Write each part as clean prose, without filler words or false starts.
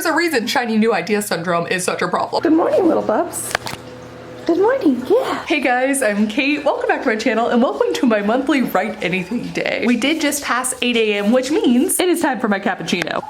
There's a reason shiny new idea syndrome is such a problem. Good morning, little bubs. Good morning, yeah. Hey guys, I'm Kate. Welcome back to my channel and welcome to my monthly Write Anything Day. We did just pass 8 a.m., which means it is time for my cappuccino.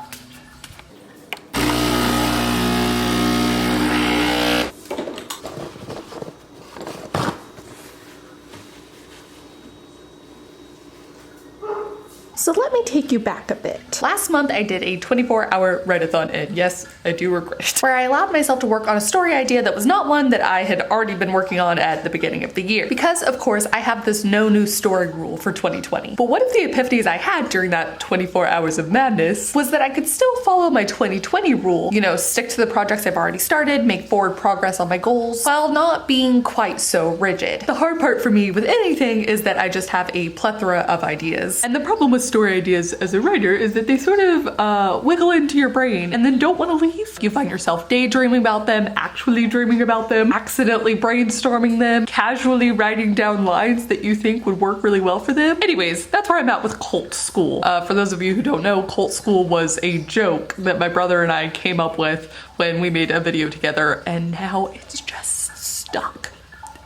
So let me take you back a bit. Last month I did a 24-hour write-a-thon, and yes, I do regret it, where I allowed myself to work on a story idea that was not one that I had already been working on at the beginning of the year. Because of course I have this no new story rule for 2020. But one of the epiphanies I had during that 24 hours of madness was that I could still follow my 2020 rule. You know, stick to the projects I've already started, make forward progress on my goals, while not being quite so rigid. The hard part for me with anything is that I just have a plethora of ideas. And the problem with story ideas as a writer is that they sort of wiggle into your brain and then don't want to leave. You find yourself daydreaming about them, actually dreaming about them, accidentally brainstorming them, casually writing down lines that you think would work really well for them. Anyways, that's where I'm at with Cult School. For those of you who don't know, Cult School was a joke that my brother and I came up with when we made a video together, and now it's just stuck.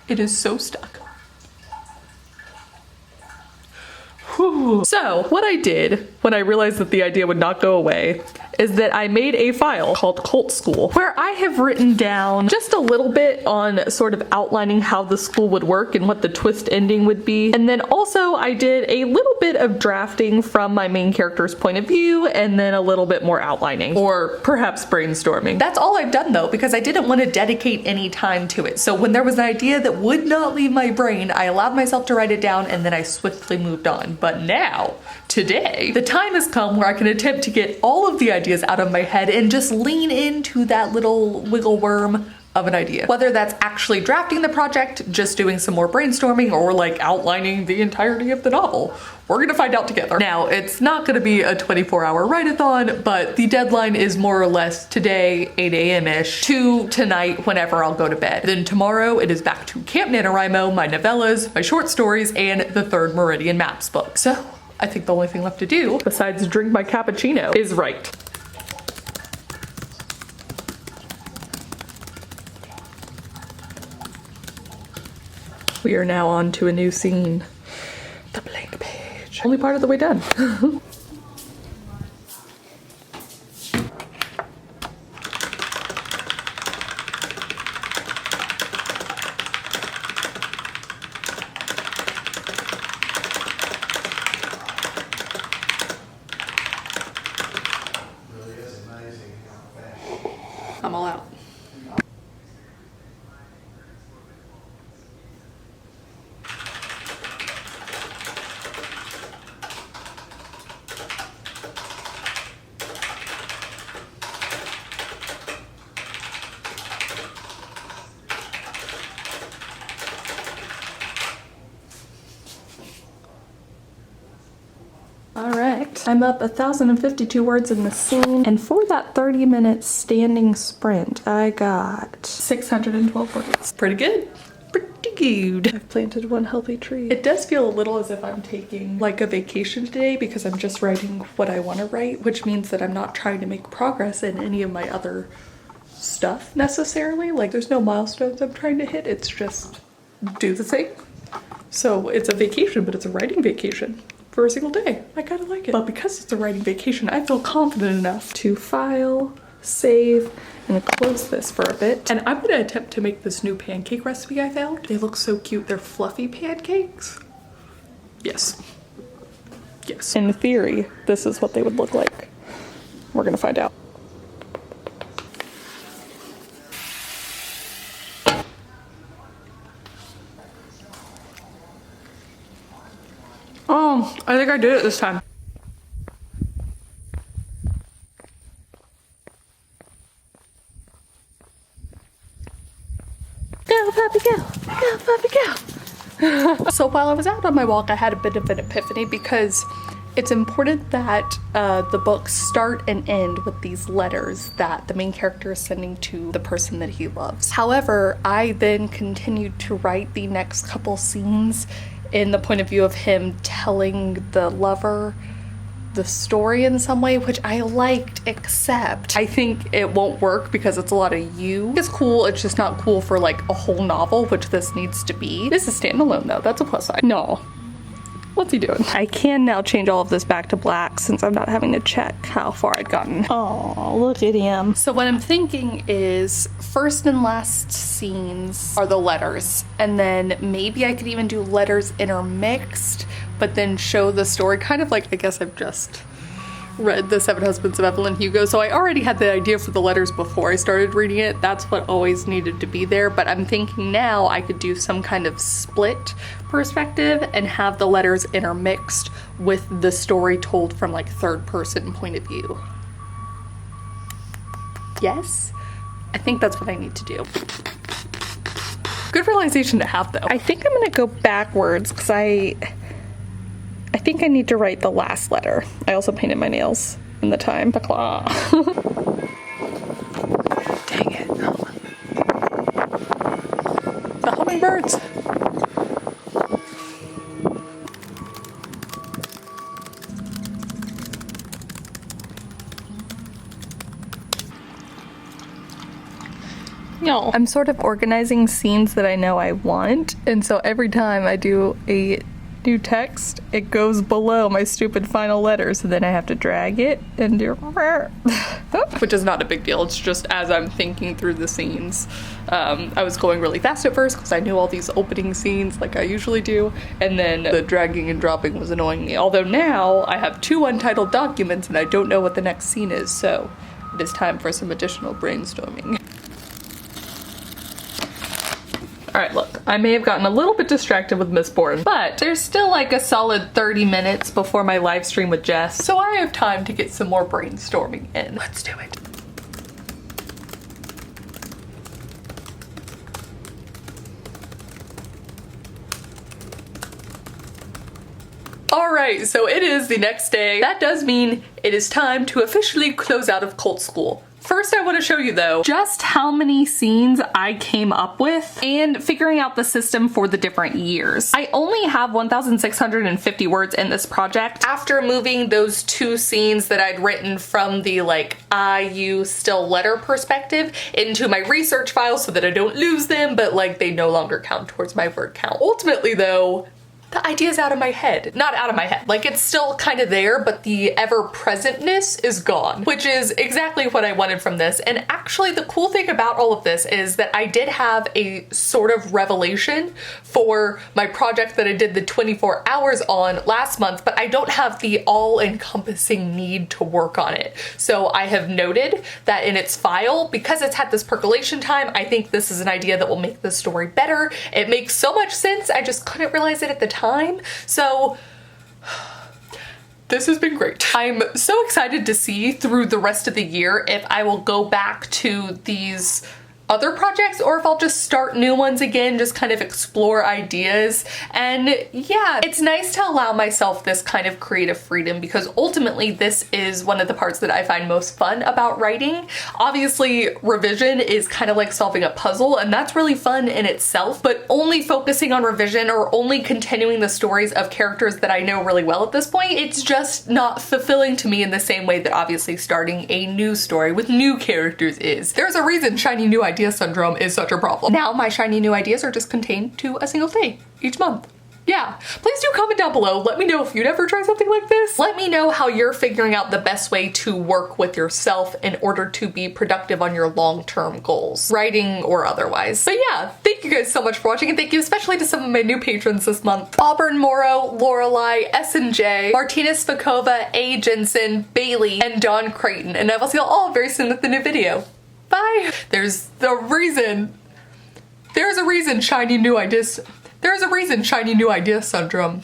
It is so stuck. So what I did when I realized that the idea would not go away is that I made a file called Cult School, where I have written down just a little bit on sort of outlining how the school would work and what the twist ending would be. And then also I did a little bit of drafting from my main character's point of view, and then a little bit more outlining, or perhaps brainstorming. That's all I've done though, because I didn't want to dedicate any time to it. So when there was an idea that would not leave my brain, I allowed myself to write it down and then I swiftly moved on. But now, today, the time has come where I can attempt to get all of the ideas out of my head and just lean into that little wiggle worm of an idea. Whether that's actually drafting the project, just doing some more brainstorming, or like outlining the entirety of the novel. We're gonna find out together. Now, it's not gonna be a 24-hour write-a-thon, but the deadline is more or less today, 8 a.m.-ish, to tonight, whenever I'll go to bed. Then tomorrow, it is back to Camp NaNoWriMo, my novellas, my short stories, and the Third Meridian Maps book. So, I think the only thing left to do, besides drink my cappuccino, is write. We are now on to a new scene. The blank page. Only part of the way done. I'm all out. Alright, I'm up 1,052 words in the scene, and for that 30-minute standing sprint, I got 612 words. Pretty good. Pretty good. I've planted one healthy tree. It does feel a little as if I'm taking like a vacation today, because I'm just writing what I want to write, which means that I'm not trying to make progress in any of my other stuff necessarily. Like, there's no milestones I'm trying to hit, it's just do the thing. So it's a vacation, but it's a writing vacation. For a single day. I kind of like it. But because it's a writing vacation, I feel confident enough to file, save, and close this for a bit. And I'm gonna attempt to make this new pancake recipe I found. They look so cute. They're fluffy pancakes. Yes. Yes. In theory, this is what they would look like. We're gonna find out. Oh, I think I did it this time. Go, puppy, go. Go, puppy, go. So while I was out on my walk, I had a bit of an epiphany, because it's important that the books start and end with these letters that the main character is sending to the person that he loves. However, I then continued to write the next couple scenes in the point of view of him telling the lover the story in some way, which I liked, except I think it won't work because it's a lot of you. It's cool, it's just not cool for like a whole novel, which this needs to be. This is standalone though, that's a plus side. No. What's he doing? I can now change all of this back to black since I'm not having to check how far I'd gotten. Oh, look at him. So what I'm thinking is first and last scenes are the letters, and then maybe I could even do letters intermixed, but then show the story kind of like, I guess I've just read The Seven Husbands of Evelyn Hugo, so I already had the idea for the letters before I started reading it. That's what always needed to be there, but I'm thinking now I could do some kind of split perspective and have the letters intermixed with the story told from like third person point of view. Yes? I think that's what I need to do. Good realization to have though. I think I'm gonna go backwards because I think I need to write the last letter. I also painted my nails in the time. The claw. Dang it. The hummingbirds. No. I'm sort of organizing scenes that I know I want, and so every time I do a new text, it goes below my stupid final letter, so then I have to drag it and do which is not a big deal. It's just as I'm thinking through the scenes. I was going really fast at first because I knew all these opening scenes like I usually do, and then the dragging and dropping was annoying me. Although now I have 2 untitled documents and I don't know what the next scene is, so it is time for some additional brainstorming. Alright, look, I may have gotten a little bit distracted with Miss Boerne, but there's still like a solid 30 minutes before my live stream with Jess, so I have time to get some more brainstorming in. Let's do it. Alright, so it is the next day. That does mean it is time to officially close out of Cult School. First, I want to show you though, just how many scenes I came up with and figuring out the system for the different years. I only have 1,650 words in this project after moving those 2 scenes that I'd written from the like IU still letter perspective into my research file so that I don't lose them, but like they no longer count towards my word count. Ultimately though, the idea's out of my head. Not out of my head. Like, it's still kind of there, but the ever-presentness is gone, which is exactly what I wanted from this. And actually, the cool thing about all of this is that I did have a sort of revelation for my project that I did the 24 hours on last month, but I don't have the all-encompassing need to work on it. So I have noted that in its file, because it's had this percolation time, I think this is an idea that will make the story better. It makes so much sense, I just couldn't realize it at the time. So this has been great. I'm so excited to see through the rest of the year if I will go back to these other projects or if I'll just start new ones again, just kind of explore ideas. And yeah, it's nice to allow myself this kind of creative freedom because ultimately this is one of the parts that I find most fun about writing. Obviously, revision is kind of like solving a puzzle and that's really fun in itself, but only focusing on revision or only continuing the stories of characters that I know really well at this point, it's just not fulfilling to me in the same way that obviously starting a new story with new characters is. There's a reason shiny new idea syndrome is such a problem. Now my shiny new ideas are just contained to a single day each month. Yeah, please do comment down below. Let me know if you'd ever try something like this. Let me know how you're figuring out the best way to work with yourself in order to be productive on your long-term goals, writing or otherwise. But yeah, thank you guys so much for watching and thank you especially to some of my new patrons this month. Auburn Morrow, Lorelei, S&J, Martina Spakova, A. Jensen, Bailey, and Dawn Creighton. And I will see you all very soon with the new video. Bye! There's a reason shiny new ideas syndrome